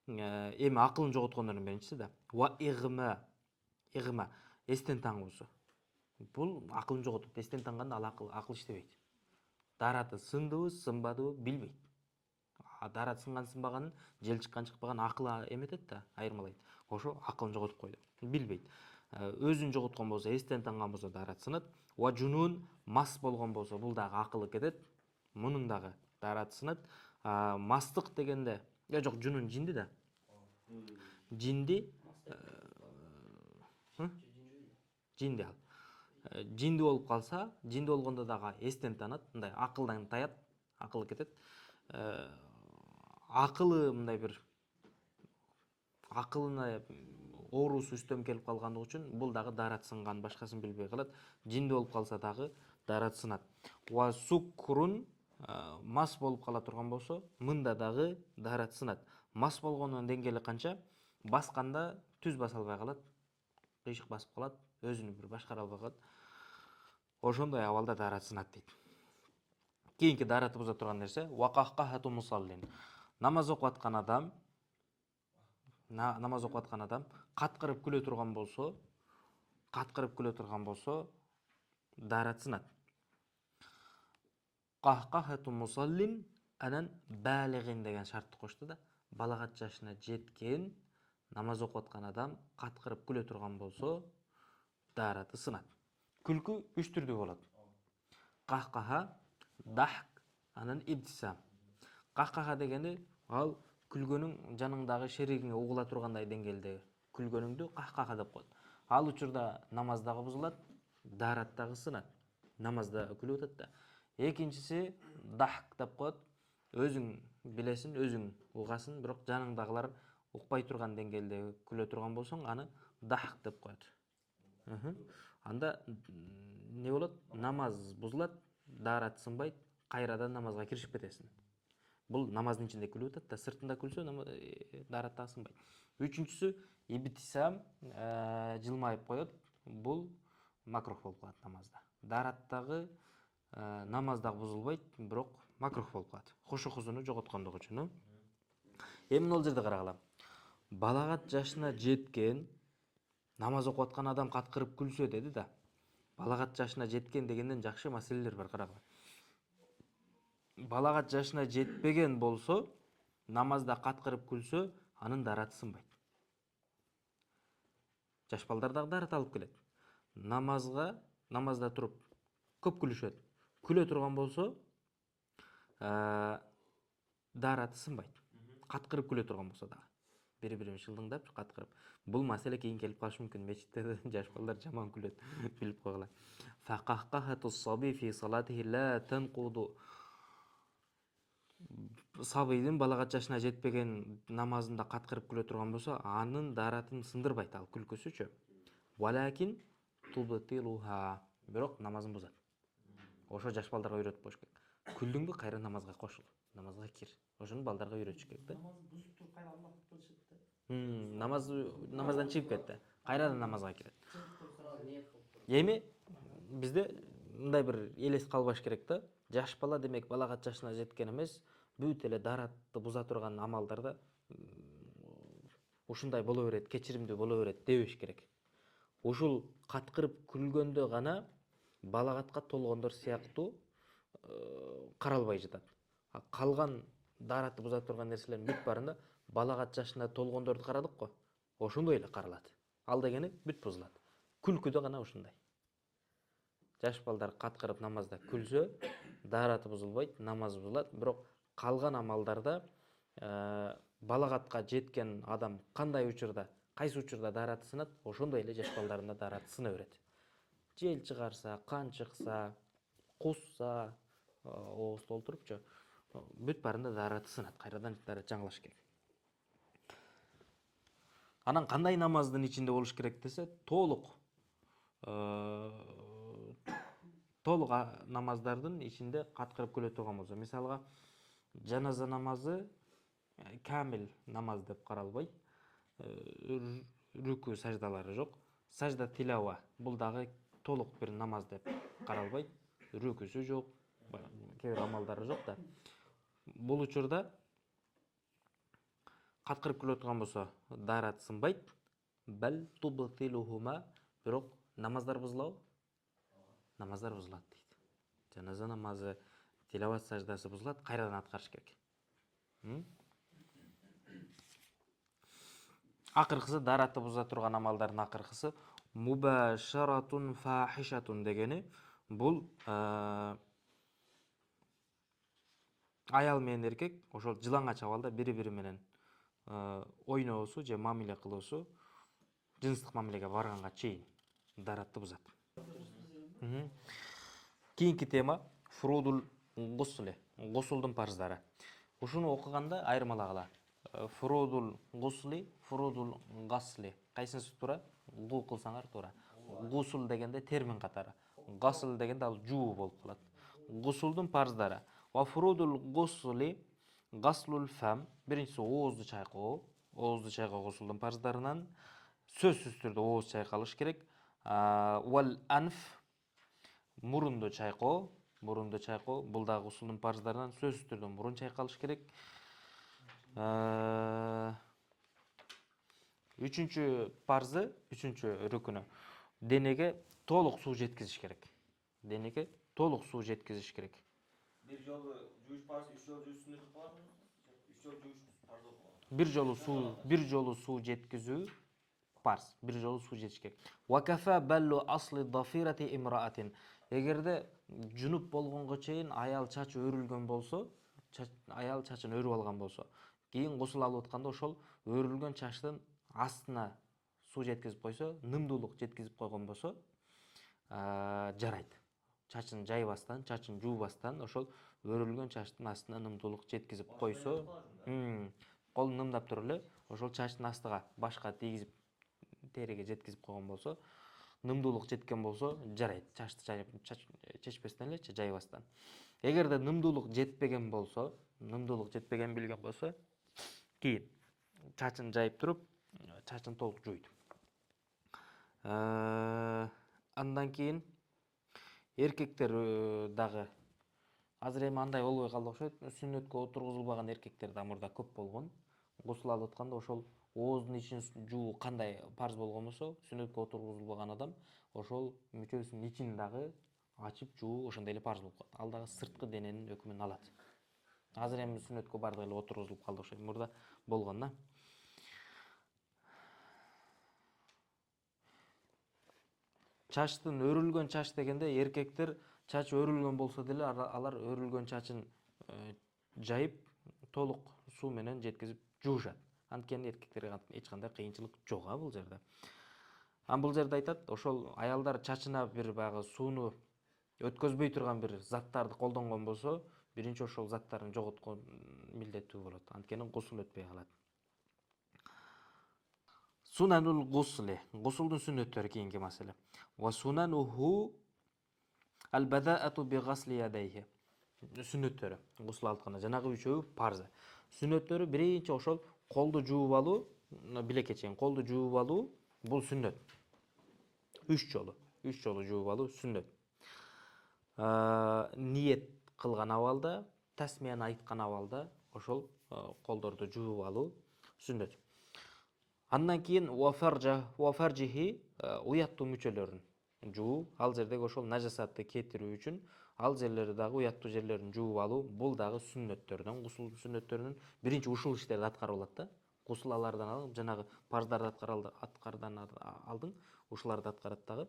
Эми акылын жоготкондордун биринчиси да. Ва игма эстен таңуусу. Бул акылын жоготот. Эстен танганда ал акыл иштебейт. Даараты сындыбы, сынбадыбы билбейт. Даарат сынган сынбаганын, жел чыккан чыкпаган акыл эметет да, айырмалайт. Ошо акылын жоготуп койду. Билбейт. Өзүн жоготкон болсо, эстен танган болсо даарат сынат. Ва жунун мас болгон болсо, бул дагы акылы кетет. Мунун дагы даараты сынат. Мастык дегенде, жок, жунун жинди да. Жинди жинди ал. Жинди болуп калса, жинди болгондо дагы эстен танат, мындай акылдан таят, акылы кетет. Акылы мындай бир акылына оорусу үстөм келип калгандыгы үчүн бул дагы даарат сынган, башкасын билбей калат. Жинди болуп калса дагы даарат сынат. Ва сукрун мас болуп кала турган болсо, мында дагы даарат сынат. Мас болгонунун деңгээли канча? Басканда түз баса албай калат, кыйшык басып калат, өзүнү бир башкара албай калат. Ошондой абалда даарат сынат дейт. Кийинки дааратты буза турган нерсе вакахкахату мусаллин. Намаз окуп аткан адам каткырып күлө турган болсо, даарат сынат. Кахкахату мусаллин анан балигин деген шартты кошту да. Балагат жашына жеткен намаз окуп аткан адам каткырып күлө турган болсо, даараты сынат. Күлкү 3 түрдүү болот. Кахкаха, дахк, анан ибтисам. Кахкаха дегени ал күлгөнүң жаныңдагы шеригиңе угула тургандай деңгээлде күлгөнүңдү кахкаха деп коет. Ал учурда намаз дагы бузулат, даарат дагы сынат. Намазда күлүп атат да. Экинчиси дахк деп коет. Өзүң билесиң, өзүң угасың, бирок жаныңдагылар укпай турган деңгээлде күлө турган болсоң, аны дахк деп коет. Анда не болот? Намаз бузулат, даарат сынбайт, кайрадан намазга киришип кетесиң. Бул намаздын ичинде күлүп атат да, сыртында күлсө даарат да сынбайт. Үчүнчүсү ибтисам, жылмайып коет. Бул макрух болуп калат намазда. Даараттагы намаз дагы бузулбайт, бирок макрух болуп калат. Хушухусуну жоготкондугу үчүн. Эми мына жерде карагыла. Балагат жашына жеткен намаз окуп аткан адам каткырып күлсө деди да. Балагат жашына жеткен дегенден жакшы маселелер бар, карагыла. Балагат жашына жетпеген болсо, намазда каткырып күлсө, анын даараты сынбайт. Жаш балдар дагы даарат алып келет. Намазда туруп көп күлүшөт. Күлө турган болсо, даараты сынбайт. Каткырып күлө турган болсо дагы. Бири-бирин шылдыңдап каткырып. Бул маселе кейін келип калышы мүмкүн. Мечиттерде жаш балдар жаман күлөт, билип койгула. Фақахқахатус саби фи салатихи ла танқуду. Сабыйдын балагат жашына жетпеген намазында каткырып күлө турган болсо, анын дааратын сындырбайт ал күлкүсүчү. Валакин тубтилуха. Бирок намазын бузат. Ошо жаш балдарга үйрөтүп коюш керек. Күлдүңбү, кайра намазга кошул. Намазга кир. Ошону балдарга үйрөтүш керек да. Намаз бузуп туруп кайра Аллах кылышат да. Намаздан чыгып кетти. Кайрадан намазга кирет. Эми бизде мындай бир элес калбаш керек да. Жаш бала демек балагат жашына жеткен эмес, бүт эле дааратты буза турган амалдарда ушундай боло берет, кечиримдүү боло берет дебеш керек. Ушул каткырып күлгөндө гана балагатка толгондор сыяктуу каралбай жатат. Калган дааратты буза турган нерселердин бүт барында балагат жашына толгондорду карадык го. Ошондой эле каралат. Ал дегени бүт бузулат. Күлкүдө гана ушундай. Жаш балдар каткырып намазда күлсө, даараты бузулбайт, намаз бузулат, бирок калган амалдарда балагатка жеткен адам кандай учурда, кайсы учурда даараты сынат, ошондой эле жаш балдардын да даараты сына берет. Жел чыгарса, кан чыкса, кусса, оозду толтурупчу, бүт барында даараты сынат, кайрадан даарат жаңылыш керек. Анан кандай намаздын ичинде болуш керек десе, толук намаздардын ичинде каткырып күлө турган болсо, мисалга жаназа намазы камил намаз деп каралбайт. Рүкү саждалары жок. Сажда тилава бул дагы толук бир намаз деп каралбайт. Рүкүсү жок, кээ бир амалдары жок да. Бул учурда каткырып күлө турган болсо, даарат сынбайт. Бал тубтилухума, бирок намаздар бузулабы? Намаздар бузулат дейт. Жаназа намазы, тилават саждасы бузулат, кайрадан аткарыш керек. Акыркысы дааратты буза турган амалдардын акыркысы мубашаратун фахишатун дегени бул аял менен эркек ошол жылаңач абалда бири-бири менен ойноосу же мамиле кылуусу жыныстык мамилеге барганга чейин дааратты бузат. Кийинки тема фурудул гусли, гусулдун парыздары. Ушуну окуганда айырмалагыла. Фурудул гусли, фурудул гасли. Кайсынысы туура? Гу кылсаңар туура. Гусул дегенде термин катары. Гасл дегенде ал жуу болуп калат. Гусулдун парыздары. Ва фурудул гусли гаслул фам. Биринчиси оозду чайкоо. Оозду чайкоо гусулдун парыздарынан. Сөзсүз түрдө ооз чайкалыш керек. Вал анф, мурунду чайкоо. Мурунду чайкоо бул дагы гусулдун парыздарынан. Сөзсүз түрдө мурун чайкалыш керек. Үчүнчү парзы, үчүнчү рүкүнү. Денеге толук суу жеткизиш керек. Денеге толук суу жеткизиш керек. Bir жолу жууш парыз, 3 жолу жууш сүннөт деп коебузбу? 3 жолу жууш парыз деп коебуз. Бир жолу суу жеткизүү парз. Бир жолу суу жетиш керек. Ва кафа баллу асли дафирати имраатин. Эгерде жунуп болгонго чейин аял чачы өрүлгөн болсо, аял чачын өрүп алган болсо, кийин гусул алып атканда ошол өрүлгөн чачтын астына суу жеткизип койсо, нымдуулук жеткизип койгон болсо, жарайт. Чачын жайбастан, чачын жуубастан ошол өрүлгөн чачтын астына нымдуулук жеткизип койсо, колун нымдап туруп эле ошол чачтын астыга башка тийгизип териге жеткизип койгон болсо, нымдуулук жеткен болсо жарайт. Чачты чечпестен элечи, жайбастан. Эгерде нымдуулук жетпеген болсо, билген болсо, кийин чачын жайып туруп, чачын толук жуйт. Андан кийин эркектер дагы азыр эми андай болбой калды окшойт. Сүннөткө отургузулбаган эркектер да мурда көп болгон. Гусул алып атканда ошол ооздун ичин жуу кандай парз болгон болсо, сүннөткө отургузулбаган адам ошол мүчөсүнүн ичин дагы ачып жуу ошондой эле парз болуп калат. Ал дагы сырткы дененин өкүмүн алат. Азыр эми сүннөткө бардыгы эле отургузулуп калды окшойт. Мурда болгон да. Чачтын өрүлгөн чач дегенде эркектер чач өрүлгөн болсо деле алар өрүлгөн чачын жайып толук суу менен жеткизип жуушат. Анткени эркектерге эч кандай кыйынчылык жок бул жерде. Бул жерде айтат, ошол аялдар чачына бир баягы сууну өткөзбөй турган бир заттарды колдонгон болсо, биринчи ошол заттарын жоготкон милдеттүү болот. Анткени гусул өтпөй калат. Сунанул гусли, гусулдун сүннөттөрү кийинки маселе. Ва сунануху ал-бадаату би гасли ядайхи. Сүннөттөрү, гусул алтканда жанагы үчөө парзы. Сүннөттөрү биринчи ошол колду жууп алуу, билекке чейин колду жууп алуу бул сүннөт. 3 жолу жууп алуу сүннөт. Ниет кылган абалда, тасмияны айткан абалда ошол колдорду жууп алуу сүннөт. Андан кийин уафаржихи уяттуу мүчөлөрүн жуу, ал жердеги ошол нажасатты кетирүү үчүн ал жерлери дагы уяттуу жерлерин жууп алуу, бул дагы сүннөттөрдөн, гусул сүннөттөрүнүн биринчи ушул иштерди аткарылат да. Гусул алардан алып, жанагы парздарды аткардан алдың, ушуларды аткарат дагы.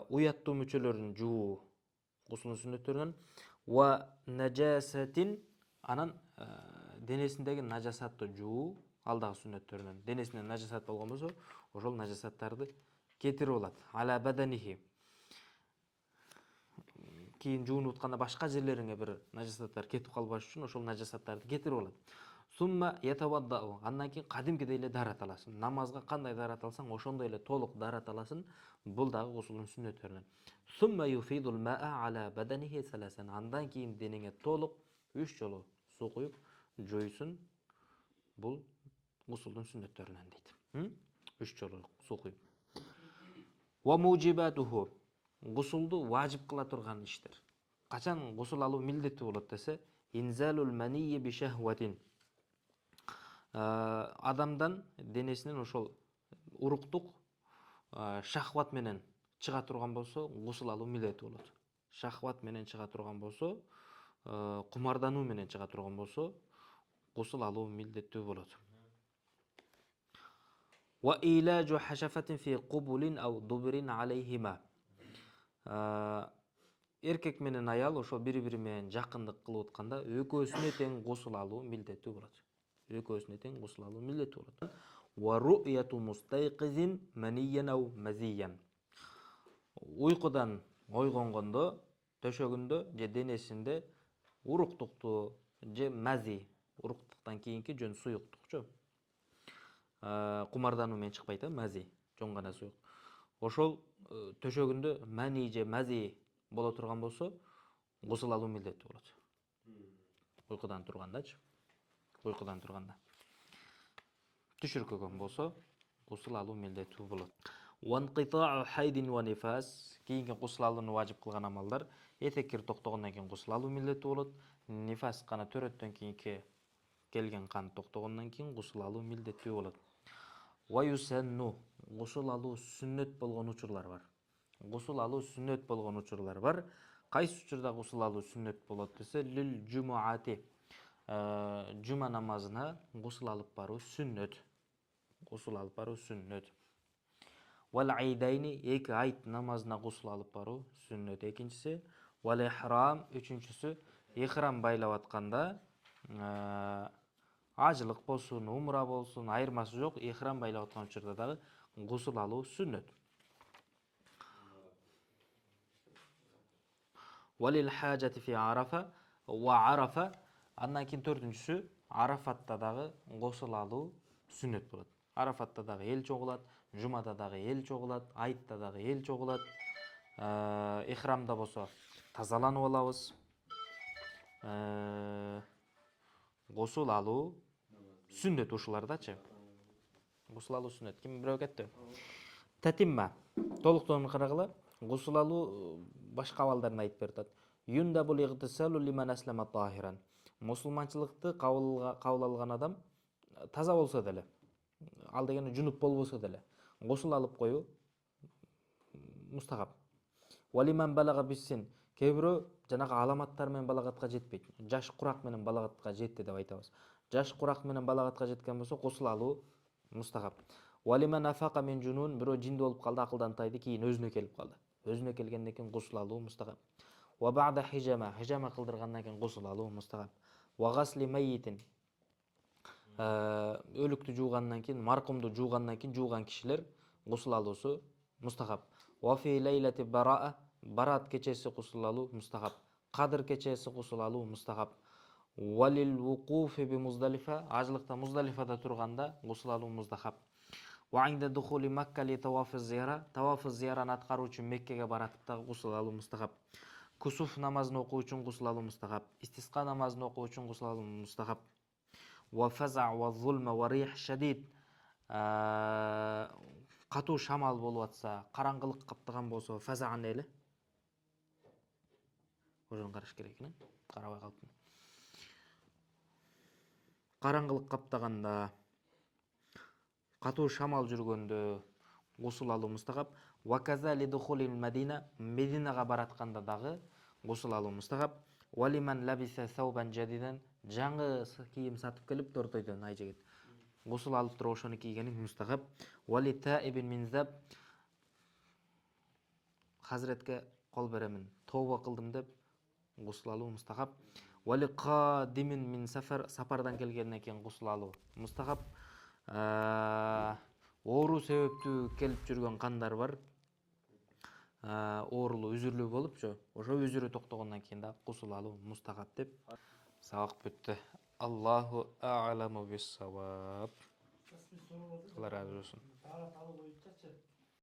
Уяттуу мүчөлөрүн жуу гусулдун сүннөттөрүнөн. Ва najasатин, анан денесиндеги нажасатты жуу, ал дагы сүннөттөрүнөн. Денесинде нажасат болгон болсо, ошол нажасаттарды кетирип алат. Ала баданихи. Кийин жуунуп атканда башка жерлериңе бир нажасаттар кетип калбаш үчүн ошол нажасаттарды кетирип алат. Сумма ятаваддау. Андан кийин кадимкидей эле дарат аласың. Намазга кандай дарат алсаң, ошондой эле толук дарат аласың. Бул дагы гусулдун сүннөттөрүнөн. Сумма юфидул маа ала баданихи саласан. Андан кийин денеңе толук 3 жолу суу куюп жуйсуң. Бул гусулдун сүннөттөрүнөн дейт. 3 жолу суу куюп. Ва мужибатуху. Гусулду важип кыла турган иштер. Качан гусул алуу милдеттүү болот десе, инзалул манийи би шахватин. Адамдан денесинен ошол уруктук шахват менен чыга турган болсо, гусул алуу милдеттүү болот. Шахват менен чыга турган болсо, кумардануу менен чыга турган болсо, гусул алуу милдеттүү болот. Ва илажу хашафатин фи кубулин ау дубрин алейхима. Эркек менен аял ошол бири-бири менен жакындык кылып атканда экөөсүнө тең гусул алуу милдеттүү болот. Экөөсүнө тең гусул алуу милдеттүү болот. Ва ру'яту мустайқизин маниян ау мазиян. Уйкудан ойгонгондо, төшөгүндө же денесинде уруктукту же мази, уруктуктан кийинки жөн суюктукчу. Кумардануу менен чыкпайт, мази, жөн гана суюк. Ошол төшөгүндө мани же мази боло турган болсо, гусул алуу милдеттүү болот. Уйкудан тургандачы. Уйкудан турганда. Түшүркөгөн болсо, гусул алуу милдеттүү болот. Ванқитаъу хайдин ва нифас. Кийинки гусул алууну важип кылган амалдар. Этеккир токтогондон кийин гусул алуу милдеттүү болот. Нифас кана төрөттөн кийинки келген кан токтогондон кийин гусул алуу милдеттүү болот. Ва юсанну. Гусул алуу сүннөт болгон учурлар бар. Гусул алуу сүннөт болгон учурлар бар. Кайсы учурда гусул алуу сүннөт болот десе, лил жумуати. Жума намазына гусул алып баруу сүннөт. Гусул алып баруу сүннөт. Вал айдайни, эки айт намазына гусул алып баруу сүннөт экинчиси. Вал ихрам, үчүнчүсү ихрам байлап атканда, ажылык болсун, умра болсун, айырмасы жок, ихрам байлап аткан учурда дагы гусул алуу сүннөт. Валил хаджати фи арафа ва арафа. Андан кийин төртүнчүсү Арафатта дагы госул алуу сүннөт болот. Арафатта дагы эл чогулат, жумада дагы эл чогулат, айтта дагы эл чогулат. Ихрамда болсо тазаланып алабыз. Госул алуу сүннөт ушулардачы. Госул алуу сүннөт. Ким бирөө кетти? Татимма. Толуктоонун карагыла. Госул алуу башка абалдарын айтып берет. Юндабул игтисалу лиман аслама тахиран. Мусулманчылыкты кабыл алган адам таза болсо деле, ал дегени жунуп болбосо деле, госул алып коюу мустахаб. Валиман балага биссин. Кээ бирөө жанагы аламаттар менен балагатка жетпейт. Жаш курак менен балагатка жетти деп айтабыз. Жаш курак менен балагатка жеткен болсо госул алуу мустахаб. Валиман афака мин жунун, бирөө жинди болуп калды, акылдан тайды, кийин өзүнө келип калды. Өзүнө келгенден кийин госул алуу мустахаб. Ва ба'да хижама кылдыргандан кийин госул алуу мустахаб. Ва гасли майитин. Өлүктү жуугандан кийин, маркумду жуугандан кийин жууган кишилер госул алуусу мустахаб. Ва фи лейлати бараа, барат кечеси госул алуу мустахаб. Кадыр кечеси госул алуу мустахаб. Валил вукуфи би Муздалифа, ажылыкта Муздалифада турганда госул алуу мустахаб. Ва инда духули Макка ли таваф зияра, таваф зияраны аткаруу үчүн Меккеге баратып да госул алуу мустахаб. Кусуф намазын окуу үчүн госул алуу мустахаб. Истисқа намазын окуу үчүн госул алуу мустахаб. Ва фаза ва зулма ва рих шадид. Катуу шамал болуп атса, караңгылык каптаган болсо, фазаан эле. Ошону караш керек экен, карабай калыптым. Караңгылык каптаганда, катуу шамал жүргөндө госул алуу мустахаб. Ва каза ли духулил Мадина, Мединага баратканда дагы госул алуу мустахаб. Валиман лабиса саубан жадидан, жаңы кийим сатып келип тортойдон ай жигит госул алып туруп ошону кийгени мустахаб. Вали таибин мин заб, хазретке кол беремин, тооба кылдым деп госул алуу мустахаб. Вали қадимин мин сафар, сапардан келгенден кийин госул алуу мустахаб. Оору себептүү келип жүргөн кандар бар. Оорулуу, үзүрлүү болупчу, ошо үзүрү токтогондон кийин да госул алуу мустахаб деп сабак бүттү. Аллаху а'ламу бис-саваб. Расмий сороо болду. Алла разы болсун. Таара алуу боюнчачы